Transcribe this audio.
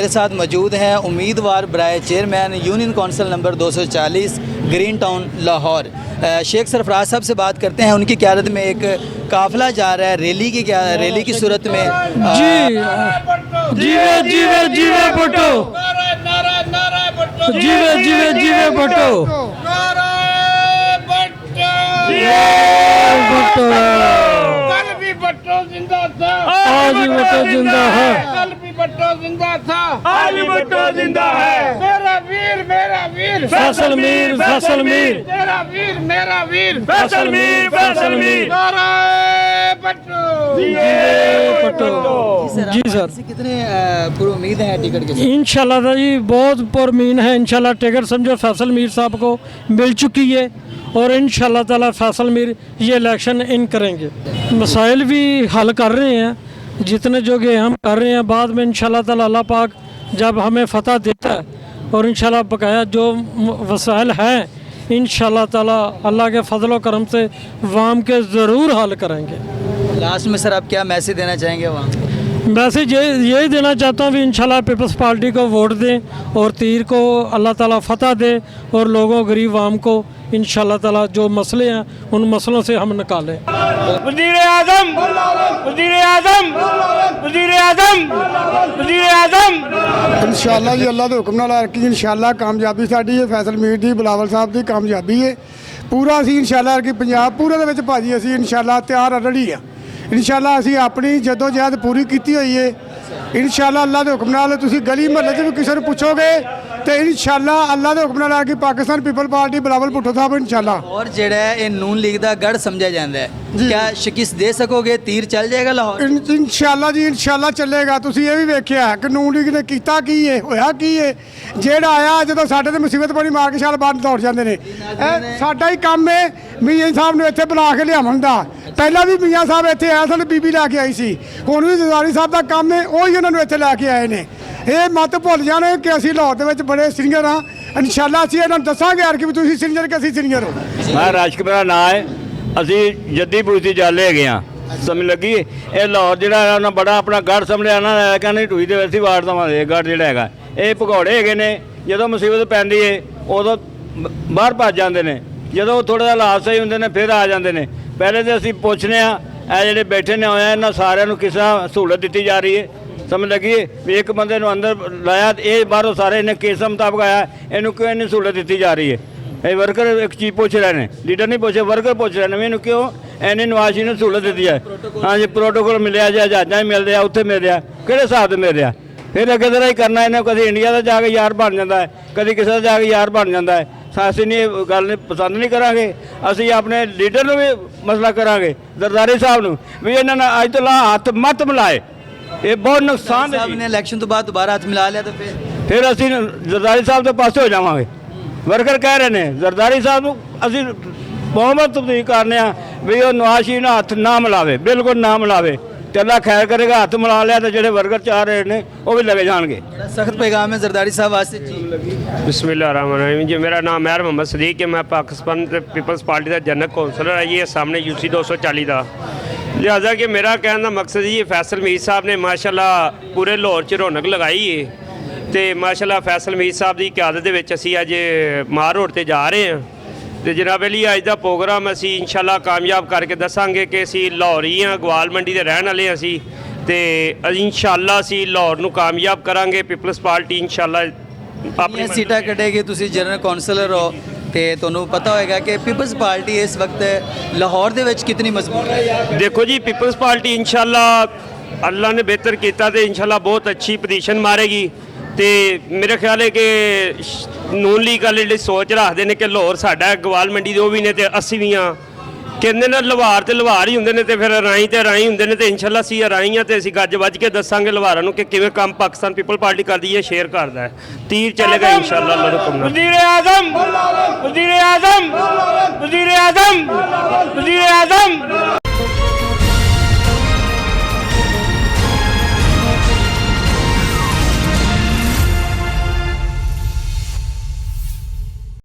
मेरे साथ मौजूद हैं उम्मीदवार बराए chairman union council number 240 green town Lahore Sheikh Sarfaraz sahab से बात करते हैं। उनकी क़यादत में एक काफ़िला जा रहा है रैली की सूरत में। जीवे जीवे जीवे भुट्टो, जीवे जीवे जीवे भुट्टो, भुट्टो कल भी भुट्टो जिंदा था, आज भी भुट्टो जिंदा है, कल भी भुट्टो जिंदा था, आज भी भुट्टो जिंदा है। मेरा वीर फैसल मीर, फैसल मीर, मेरा वीर फैसल मीर, फैसल मीर, नाराए भुट्टो। भुट्टो। जी सर, कितने पूरी उम्मीद है टिकट के? इंशाल्लाह जी बहुत पुरमीन है। इंशाल्लाह टिकट समझो फैसल मीर साहब को मिल चुकी है और इंशाल्लाह ताला फैसल मीर ये इलेक्शन इन करेंगे। मसाइल भी हल कर रहे हैं, जितने जोगे हम कर रहे हैं। बाद में इंशाल्लाह ताला अल्लाह पाक जब हमें फतह देता है और इंशाल्लाह बकाया जो वसाइल हैं इंशाल्लाह ताला अल्लाह के फजल व करम से वाम के ज़रूर हल करेंगे। लास्ट में सर आप क्या मैसेज देना चाहेंगे वहाँ? मैसेज यही देना चाहता हूँ कि इंशाल्लाह पीपल्स पार्टी को वोट दें और तीर को अल्लाह ताला फतह दे और लोगों गरीब वाम को इंशाल्लाह ताला जो मसले हैं उन मसलों से हम निकालें। वज़ीर आज़म, वज़ीर आज़म, वज़ीर आज़म, वज़ीर आज़म। इंशाअल्लाह जी अल्लाह के हुक्म नाल कि इंशाअल्लाह कामयाबी साडी है, फैसल मीर दी, बिलावल साहब दी कामयाबी है। पूरा असीं इंशाअल्लाह कि पंजाब पूरे दे विच भाजी असीं इंशाअल्लाह तैयार रेडी आ। इंशाअल्लाह असीं अपनी जदोजहद पूरी कीती होई है। इंशाअल्लाह अल्लाह के हुक्म नाल तुसीं गली महल्ले च भी किसी नूं पुछोगे तो इंशाअल्लाह अल्लाह के हुक्म नाल कि पाकिस्तान पीपल पार्टी बिलावल भुट्टो साहब इंशाअल्लाह। और जेड़ा है ये नून लीग दा गढ़ समझा जाता है, क्या शिकस्त दे सकोगे? तीर चल जाएगा लाहौर? इंशाअल्लाह जी इंशाअल्लाह चलेगा। तुसीं ये भी वेखिआ कि नून लीग ने कीता की है, होया की है। जेड़ा आया ਜਦੋਂ ਸਾਡੇ ਤੇ मुसीबत बनी मार के छाल बाहर दौड़ ਜਾਂਦੇ ਨੇ। ਸਾਡਾ ਹੀ ਕੰਮ ਹੈ ਮੀਆਂ ਸਾਹਿਬ ਨੂੰ ਇੱਥੇ ਬੁਲਾ ਕੇ ਲਿਆਉਣ ਦਾ। ਪਹਿਲਾਂ ਵੀ ਮੀਆਂ ਸਾਹਿਬ ਇੱਥੇ ਆਇਆ ਸਨ, ਬੀਬੀ ਲੈ ਕੇ ਆਈ ਸੀ। ਹੁਣ ਵੀ ਜ਼ਰਦਾਰੀ ਸਾਹਿਬ ਦਾ ਕੰਮ ਹੈ, ਉਹ ਹੀ ਉਹਨਾਂ ਨੂੰ ਇੱਥੇ ਲੈ ਕੇ ਆਏ ਨੇ। ਇਹ ਮਤ ਭੁੱਲ ਜਾਣ ਕਿ ਅਸੀਂ ਲਾਹੌਰ ਦੇ ਵਿੱਚ ਬੜੇ ਸੀਨੀਅਰ ਹਾਂ। इंशाअल्लाह ਅਸੀਂ ਇਹਨਾਂ ਨੂੰ ਦੱਸਾਂਗੇ ਯਾਰ ਕਿ ਤੁਸੀਂ ਸੀਨੀਅਰ ਕਿ ਅਸੀਂ ਸੀਨੀਅਰ ਹੋ। मैं राशक मेरा नाम है। असी जद्दी पूछती जाले है समझ लगी। ये लाहौर जोड़ा उन्हें बड़ा अपना गढ़ समझिया ना, कहने टूई तो वैसे वार देवे गढ़ जोड़ा है। ये भगौड़े है जो मुसीबत पैंदी है उदों बाहर भज जाते हैं, जो थोड़ा जिहा हालात सही होंगे ने फिर आ जाते हैं। पहले तो असी पूछने जोड़े बैठे ने होया इन्होंने सारिਆਂ ਨੂੰ किस सहूलत दी जा रही है समझ लगी। भी एक बंदे अंदर लाया, ये बाहरों सारे इन्हें केस मुताबिक आया, इनू क्यों इन्नी सहूलत दी जा रही है? ये वर्कर एक चीज़ पूछ रहे हैं, लीडर नहीं पूछे, वर्कर पूछ रहे हैं भी इनू क्यों इन्नी नवाज शरीफ ने सहूलत दी है। हाँ जी प्रोटोकॉल मिले जो जहाजा मिल रहा उत्थे मिल रहा, किहड़े हिसाब से मिल रहा? फिर अगे तरह ही करना इन्हें, कभी इंडिया का जाके यार बन जाता है, कभी किसी का जाके यार बन जाता है। असी नहीं गल पसंद नहीं करांगे। असी अपने लीडर को भी मसला करांगे, जरदारी साहब को भी इन्होंने अज तो हाथ मत मिलाए, ये बहुत नुकसान है। ने इलेक्शन तो बाद दोबारा हाथ मिला लिया तो फिर असी जरदारी साहब के पासे हो जावांगे। वर्कर कह रहे हैं जरदारी साहब को असी बहुमत तब्दील करने भी वो नवाज शरीफ ने हाथ ना मिलावे, बिल्कुल ना मिलावे। अल्लाह खैर करेगा, हाथ मिला लिया तो जो वर्कर चाह रहे हैं वो भी लगे जाएंगे। सख्त पैगाम है जरदारी साहब वास्ते जी। बिस्मिल्लाहिर्रहमानिर्रहीम जी। मेरा नाम महर मोहम्मद सदीक है, मैं पाकिस्तान पीपल्स पार्टी का जनरल कौंसलर है। ये सामने UC 240 का लिहाजा कि मेरा कहने का मकसद जी फैसल मीर साहब ने माशाल्लाह पूरे लाहौर च रौनक लगाई है। तो माशाल्लाह फैसल मीर साहब की क्यादत असी अज मार रोड पर जा रहे हैं। तो जनाब अली अज का प्रोग्राम असी इंशाल्लाह कामयाब करके दसांगे कि असी लाहौरी हाँ, गवाल मंडी के रहने वाले असी। तो इंशाल्लाह असी लाहौर को कामयाब करांगे। पीपल्स पार्टी इंशाल्लाह अपनी सीटा कटेगी। तुसी जनरल कौंसलर हो तो तुहानू पता होएगा कि पीपल्स पार्टी इस वक्त लाहौर दे विच कितनी मजबूत है। देखो जी पीपल्स पार्टी इंशाल्लाह अल्लाह ने बेहतर किया तो इंशाल्लाह बहुत अच्छी पोजीशन मारेगी। तो मेरा ख्याल है कि नून लीग वाले जी सोच रखते हैं कि लाहौर साडा गवाल मंडी दे भी ने तो असी भी हाँ। कहते ना लवार तो लवार ही होंगे ने, तो फिर राई तो राई होंगे ने। तो इंशाल्लाह असी राई हाँ, तो असी गज वज के दसांगे लवारां नूं कि किवें काम पाकिस्तान पीपल पार्टी करती है, शेयर करता है। तीर चलेगा इंशाल्लाह अल्लाह दे हुक्म नाल। वज़ीर आज़म, वज़ीर आज़म, वज़ीर आज़म, वज़ीर आज़म।